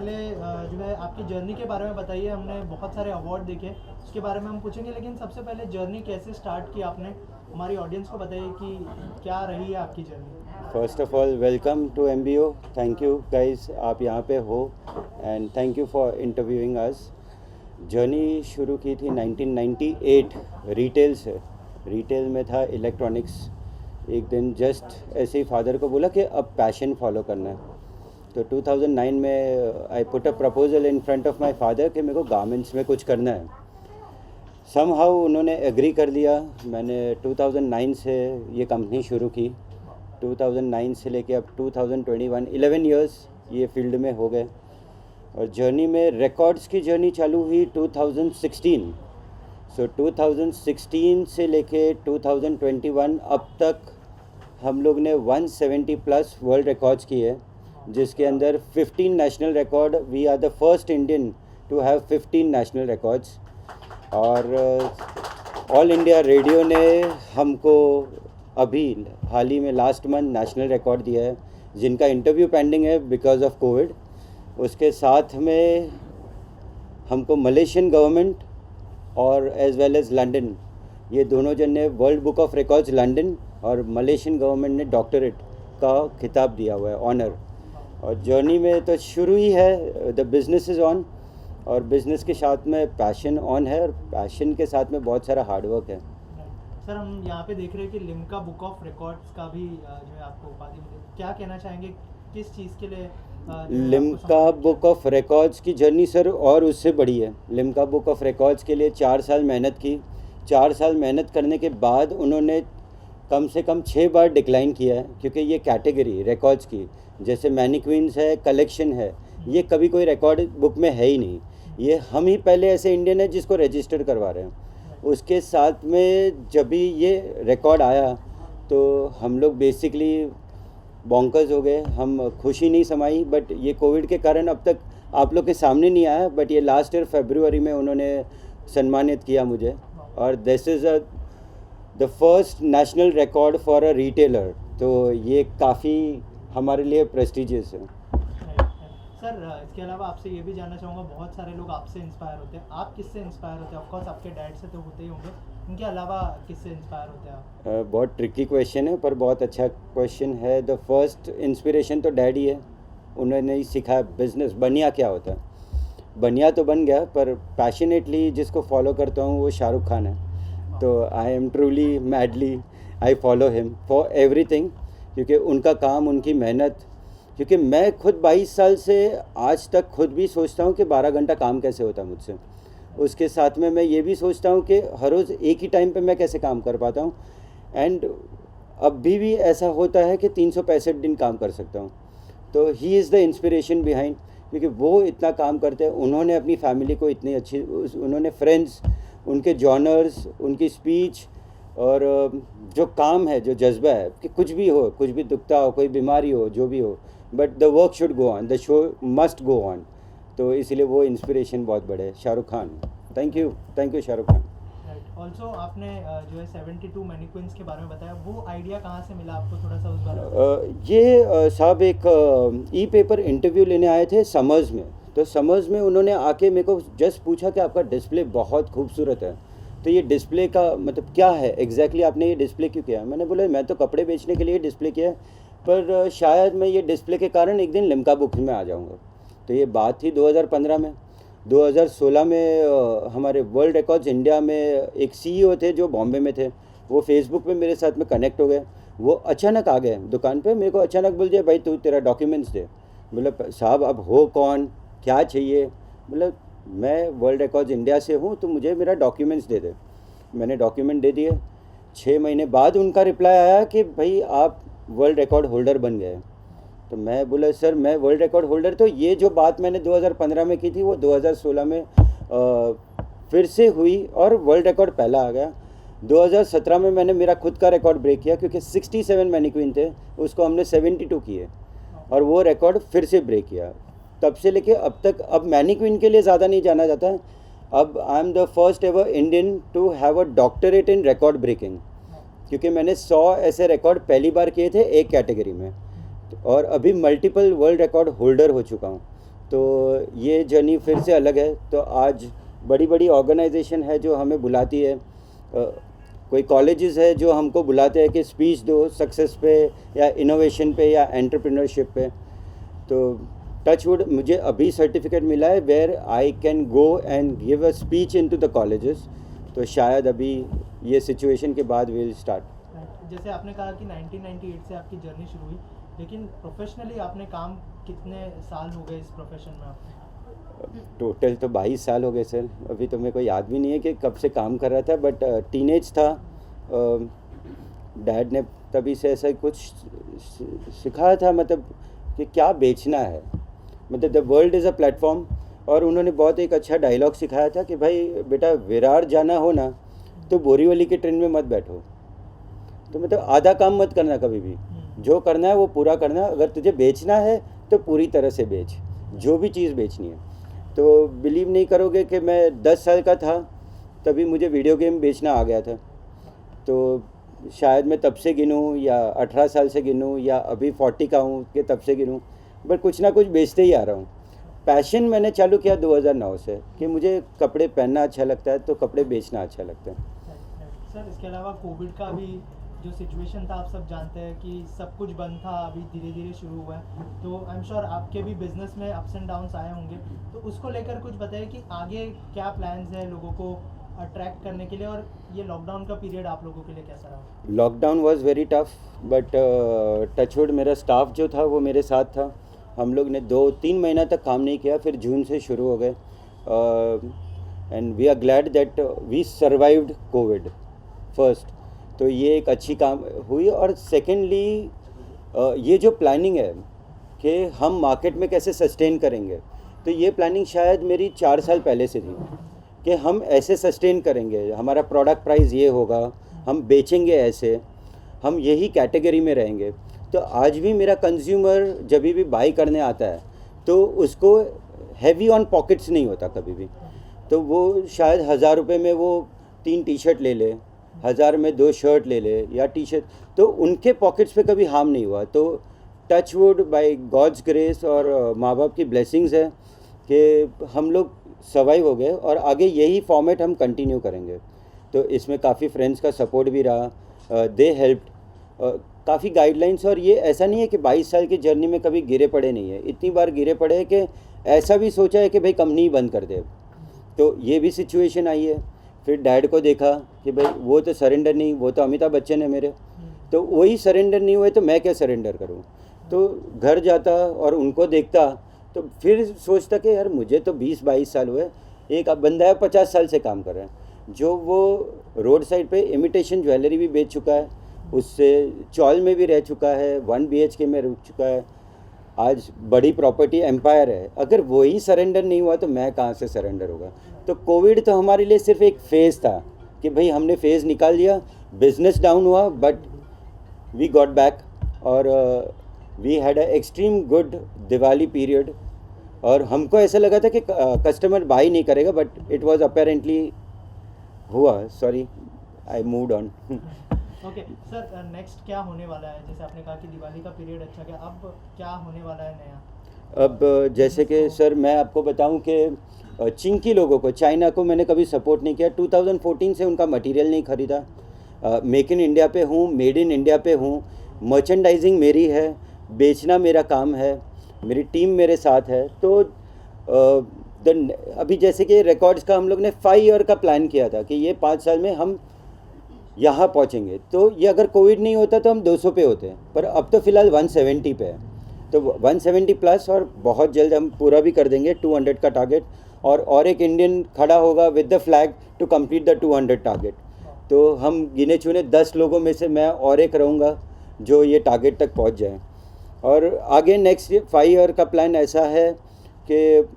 पहले जो है आपकी जर्नी के बारे में बताइए। हमने बहुत सारे अवार्ड देखे, उसके बारे में हम पूछेंगे, लेकिन सबसे पहले जर्नी कैसे स्टार्ट की आपने, हमारी ऑडियंस को बताइए कि क्या रही है आपकी journey. First of all welcome to MBO। Thank you guys, आप यहाँ पे हो and thank you for interviewing us. Journey शुरू की थी 1998 रिटेल से। रिटेल में था इलेक्ट्रॉनिक्स। एक दिन जस्ट ऐसे ही फादर को बोला कि अब पैशन फॉलो करना है, तो 2009 में I put a proposal in front of my father कि मेरे को गारमेंट्स में कुछ करना है। समहाउ उन्होंने एग्री कर लिया। मैंने 2009 से ये कंपनी शुरू की। 2009 से लेके अब 2021 11 इयर्स ये फील्ड में हो गए। और जर्नी में रिकॉर्ड्स की जर्नी चालू हुई 2016। सो 2016 से लेके 2021 अब तक हम लोग ने 170 प्लस वर्ल्ड रिकॉर्ड्स किए, जिसके अंदर 15 national record. We are the first Indian to have 15 national records. और ऑल इंडिया रेडियो ने हमको अभी हाल ही में लास्ट मंथ नेशनल रिकॉर्ड दिया है, जिनका इंटरव्यू पेंडिंग है बिकॉज ऑफ कोविड। उसके साथ में हमको मलेशियन गवर्नमेंट और एज वेल एज लंदन, ये दोनों जन ने world book of records London और मलेशियन गवर्नमेंट ने डॉक्टरेट का खिताब दिया हुआ है, ऑनर। और जर्नी में तो शुरू ही है, द बिजनेस इज़ ऑन, और बिजनेस के साथ में पैशन ऑन है, और पैशन के साथ में बहुत सारा हार्डवर्क है। सर, हम यहाँ पे देख रहे हैं कि लिम्का बुक ऑफ रिकॉर्ड्स का भी जो है आपको उपाधि मिली, क्या कहना चाहेंगे, किस चीज़ के लिए लिम्का बुक ऑफ रिकॉर्ड्स की जर्नी सर और उससे बड़ी है। लिम्का बुक ऑफ रिकॉर्ड्स के लिए 4 साल मेहनत की। 4 साल मेहनत करने के बाद उन्होंने कम से कम 6 बार डिक्लाइन किया है, क्योंकि ये कैटेगरी रिकॉर्ड्स की, जैसे मैनिक्विन्स है, कलेक्शन है, ये कभी कोई रिकॉर्ड बुक में है ही नहीं। ये हम ही पहले ऐसे इंडियन है जिसको रजिस्टर करवा रहे हैं। उसके साथ में जब भी ये रिकॉर्ड आया तो हम लोग बेसिकली बॉन्कर्स हो गए, हम खुशी नहीं समाई। बट ये कोविड के कारण अब तक आप लोग के सामने नहीं आया, बट ये लास्ट ईयर फरवरी में उन्होंने सम्मानित किया मुझे। और this is the first national record for a retailer, तो ये काफ़ी हमारे लिए प्रेस्टिजियस है। सर, इसके अलावा आपसे ये भी जानना चाहूँगा, बहुत सारे लोग आपसे इंस्पायर होते हैं, आप किससे इंस्पायर होते हैं? ऑफकोर्स आपके डैड से तो होते ही होंगे, इनके अलावा किससे इंस्पायर होते हैं आप? बहुत ट्रिकी क्वेश्चन है, पर बहुत अच्छा क्वेश्चन है। द फर्स्ट इंस्पिरेशन तो डैडी है। उन्होंने ही सिखाया बिजनेस बनिया क्या होता है। बनिया तो बन गया, पर पैशनेटली जिसको फॉलो करता हूँ वो शाहरुख खान है। तो I am truly madly I follow him for everything, क्योंकि उनका काम, उनकी मेहनत। क्योंकि मैं खुद 22 साल से आज तक खुद भी सोचता हूँ कि 12 घंटा काम कैसे होता है मुझसे। उसके साथ में मैं ये भी सोचता हूँ कि हर रोज़ एक ही टाइम पे मैं कैसे काम कर पाता हूँ। एंड अभी भी ऐसा होता है कि 365 दिन काम कर सकता हूँ। तो he is the inspiration behind, क्योंकि वो इतना काम करते हैं। उन्होंने अपनी फैमिली को इतनी अच्छी, उन्होंने फ्रेंड्स, उनके जॉनर्स, उनकी स्पीच, और जो काम है, जो जज्बा है कि कुछ भी हो, कुछ भी दुखता हो, कोई बीमारी हो, जो भी हो, but the work should go on, the show must go on. तो इसलिए वो इंस्पिरेशन बहुत बड़े है, Shahrukh Khan. Thank you Shahrukh Khan. Also आपने जो है 72 मैनिक्विन्स के बारे में बताया, वो आइडिया कहाँ से मिला आपको, थोड़ा सा उस बारे में? ये साहब एक ई पेपर इंटरव्यू लेने आए थे समर्स में। तो समर्स में उन्होंने आके मेरे को जस्ट पूछा कि आपका डिस्प्ले बहुत खूबसूरत है, तो ये डिस्प्ले का मतलब क्या है एग्जैक्टली, आपने ये डिस्प्ले क्यों किया? मैंने बोला मैं तो कपड़े बेचने के लिए डिस्प्ले किया है, पर शायद मैं ये डिस्प्ले के कारण एक दिन लिम्का बुक में आ जाऊँगा। तो ये बात थी 2015 में। 2016 में हमारे वर्ल्ड रिकॉर्ड्स इंडिया में एक CEO थे जो बॉम्बे में थे, वो फेसबुक पे मेरे साथ में कनेक्ट हो गए। वो अचानक आ गए दुकान पे, मेरे को अचानक बोल दिया भाई तू तेरा डॉक्यूमेंट्स दे। बोला साहब अब हो कौन, क्या चाहिए? बोला मैं वर्ल्ड रिकॉर्ड्स इंडिया से हूँ, तो मुझे मेरा डॉक्यूमेंट्स दे दे। मैंने डॉक्यूमेंट दे दिए। 6 महीने बाद उनका रिप्लाई आया कि भाई आप वर्ल्ड रिकॉर्ड होल्डर बन गए। तो मैं बोला सर मैं वर्ल्ड रिकॉर्ड होल्डर, तो ये जो बात मैंने 2015 में की थी वो 2016 में फिर से हुई और वर्ल्ड रिकॉर्ड पहला आ गया। 2017 में मैंने मेरा खुद का रिकॉर्ड ब्रेक किया, क्योंकि 67 मैनिक्विन थे, उसको हमने 72 किए और वो रिकॉर्ड फिर से ब्रेक किया। तब से लेके अब तक, अब मैनिक्विन के लिए ज़्यादा नहीं जाना जाता है, अब I am the first ever Indian to have a doctorate in record breaking, क्योंकि मैंने 100 ऐसे रिकॉर्ड पहली बार किए थे एक कैटेगरी में, और अभी मल्टीपल वर्ल्ड रिकॉर्ड होल्डर हो चुका हूँ। तो ये जर्नी फिर से अलग है। तो आज बड़ी बड़ी ऑर्गेनाइजेशन है जो हमें बुलाती है, कोई कॉलेजेस है जो हमको बुलाते हैं कि स्पीच दो सक्सेस पे या इनोवेशन पे या एंटरप्रेन्योरशिप पे। तो टचवुड मुझे अभी सर्टिफिकेट मिला है where I can go and give a speech into the colleges. तो शायद अभी ये सिचुएशन के बाद विल स्टार्ट। जैसे आपने कहा कि 1998 से आपकी जर्नी शुरू हुई, लेकिन प्रोफेशनली आपने काम कितने साल हो गए इस प्रोफेशन में आपने? टोटल तो 22 साल हो गए सर। अभी तो मेरे को याद भी नहीं है कि कब से काम कर रहा था, बट टीनेज था। डैड ने तभी से ऐसा कुछ सिखाया था, मतलब कि क्या बेचना है, मतलब the world is a platform. और उन्होंने बहुत एक अच्छा डायलॉग सिखाया था कि भाई बेटा विरार जाना हो ना तो बोरीवली के ट्रेन में मत बैठो। तो मतलब आधा काम मत करना कभी भी, जो करना है वो पूरा करना। अगर तुझे बेचना है तो पूरी तरह से बेच, जो भी चीज़ बेचनी है। तो बिलीव नहीं करोगे कि मैं 10 साल का था तभी मुझे वीडियो गेम बेचना आ गया था। तो शायद मैं तब से गिनूँ या 18 साल से गिनूँ या अभी 40 का हूँ कि तब से गिनूँ, बट कुछ ना कुछ बेचते ही आ रहा हूँ। पैशन मैंने चालू किया 2009 से कि मुझे कपड़े पहनना अच्छा लगता है, तो कपड़े बेचना अच्छा लगता है। सर इसके अलावा कोविड का भी जो सिचुएशन था आप सब जानते हैं कि सब कुछ बंद था, अभी धीरे धीरे शुरू हुआ है। तो आई एम श्योर आपके भी बिजनेस में अप्स एंड डाउन्स आए होंगे, तो उसको लेकर कुछ बताइए कि आगे क्या प्लान्स हैं लोगों को अट्रैक्ट करने के लिए, और ये लॉकडाउन का पीरियड आप लोगों के लिए कैसा रहा? Lockdown was very tough, but touchwood मेरा स्टाफ जो था वो मेरे साथ था। हम लोग ने 2-3 महीना तक काम नहीं किया, फिर जून से शुरू हो गए। And we are glad that we survived covid first. तो ये एक अच्छी काम हुई। और सेकेंडली ये जो प्लानिंग है कि हम मार्केट में कैसे सस्टेन करेंगे, तो ये प्लानिंग शायद मेरी 4 साल पहले से थी कि हम ऐसे सस्टेन करेंगे, हमारा प्रोडक्ट प्राइस ये होगा, हम बेचेंगे ऐसे, हम यही कैटेगरी में रहेंगे। तो आज भी मेरा कंज्यूमर जब भी बाई करने आता है तो उसको हैवी ऑन पॉकेट्स नहीं होता कभी भी। तो वो शायद 1000 रुपये में वो 3 टी शर्ट ले ले, 1000 में 2 शर्ट ले ले या टी शर्ट, तो उनके पॉकेट्स पे कभी हार्म नहीं हुआ। तो टचवुड बाय गॉड्स ग्रेस और माँ बाप की ब्लेसिंग्स है कि हम लोग सर्वाइव हो गए और आगे यही फॉर्मेट हम कंटिन्यू करेंगे। तो इसमें काफ़ी फ्रेंड्स का सपोर्ट भी रहा, दे हेल्प्ड, काफ़ी गाइडलाइंस। और ये ऐसा नहीं है कि 22 साल की जर्नी में कभी गिरे पड़े नहीं है, इतनी बार गिरे पड़े हैं कि ऐसा भी सोचा है कि भाई कंपनी बंद कर दे। तो ये भी सिचुएशन आई है। फिर डैड को देखा कि भाई वो तो सरेंडर नहीं, वो तो अमिताभ बच्चन है मेरे, तो वही सरेंडर नहीं हुए तो मैं क्या सरेंडर करूँ। तो घर जाता और उनको देखता तो फिर सोचता कि यार मुझे तो 20-22 साल हुए, एक अब बंदा है 50 साल से काम कर रहा है, जो वो रोड साइड पे इमिटेशन ज्वेलरी भी बेच चुका है, उससे चौल में भी रह चुका है, 1 BHK में रुक चुका है, आज बड़ी प्रॉपर्टी एम्पायर है। अगर वही सरेंडर नहीं हुआ तो मैं कहाँ से सरेंडर होगा। तो कोविड तो हमारे लिए सिर्फ एक फेज़ था कि भाई हमने फेज़ निकाल दिया, बिजनेस डाउन हुआ बट वी गॉट बैक। और we had a extreme good Diwali period. और हमको ऐसा लगा था कि कस्टमर बाई नहीं करेगा, बट इट वाज अपेरेंटली हुआ। Sorry, I moved on. Okay sir, next क्या होने वाला है? जैसे आपने कहा कि दिवाली का पीरियड अच्छा गया, अब क्या होने वाला है नया? अब जैसे कि सर मैं आपको बताऊं कि चिंकी लोगों को, चाइना को मैंने कभी सपोर्ट नहीं किया। 2014 से उनका मटेरियल नहीं खरीदा। मेक इन इंडिया पे हूँ, मेड इन इंडिया पे हूँ, मर्चेंडाइजिंग मेरी है, बेचना मेरा काम है, मेरी टीम मेरे साथ है। तो अभी जैसे कि रिकॉर्ड्स का हम लोग ने 5 ईयर का प्लान किया था कि ये 5 साल में हम यहाँ पहुँचेंगे। तो ये अगर कोविड नहीं होता तो हम 200 पे होते, पर अब तो फ़िलहाल 170 पे है। तो 170 प्लस, और बहुत जल्द हम पूरा भी कर देंगे 200 का टारगेट। और एक इंडियन खड़ा होगा with the flag to complete the 200 target. तो हम गिने चुने 10 लोगों में से मैं और एक रहूँगा जो ये टारगेट तक पहुँच जाए। और आगे नेक्स्ट 5 ईयर का प्लान ऐसा है कि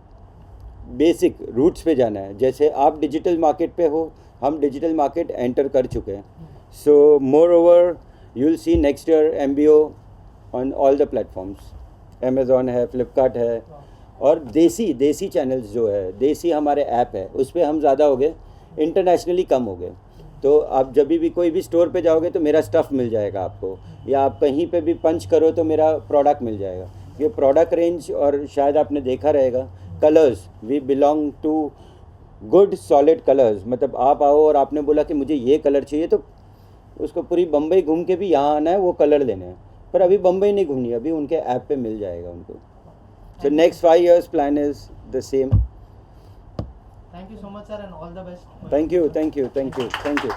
बेसिक रूट्स पे जाना है। जैसे आप डिजिटल मार्केट पे हो, हम डिजिटल मार्केट एंटर कर चुके हैं। So moreover you will see next year MBO on all the platforms. Amazon है, फ्लिपकार्ट है, और देसी चैनल्स जो है, देसी हमारे ऐप है, उस पर हम ज़्यादा हो गए, इंटरनेशनली कम हो गए। तो आप जब भी कोई भी स्टोर पे जाओगे तो मेरा स्टफ़ मिल जाएगा आपको, या आप कहीं पे भी पंच करो तो मेरा प्रोडक्ट मिल जाएगा। ये प्रोडक्ट रेंज, और शायद आपने देखा रहेगा colours, we belong to good solid colours. मतलब आप आओ और आपने बोला कि मुझे ये कलर चाहिए, तो उसको पूरी बम्बई घूम के भी यहाँ आना है, वो कलर लेने हैं। पर अभी बम्बई नहीं घूमनी, अभी उनके ऐप पे मिल जाएगा उनको। So next 5 years plan is the same. Thank you so much sir and all the best. Thank you, thank you, thank you, thank you.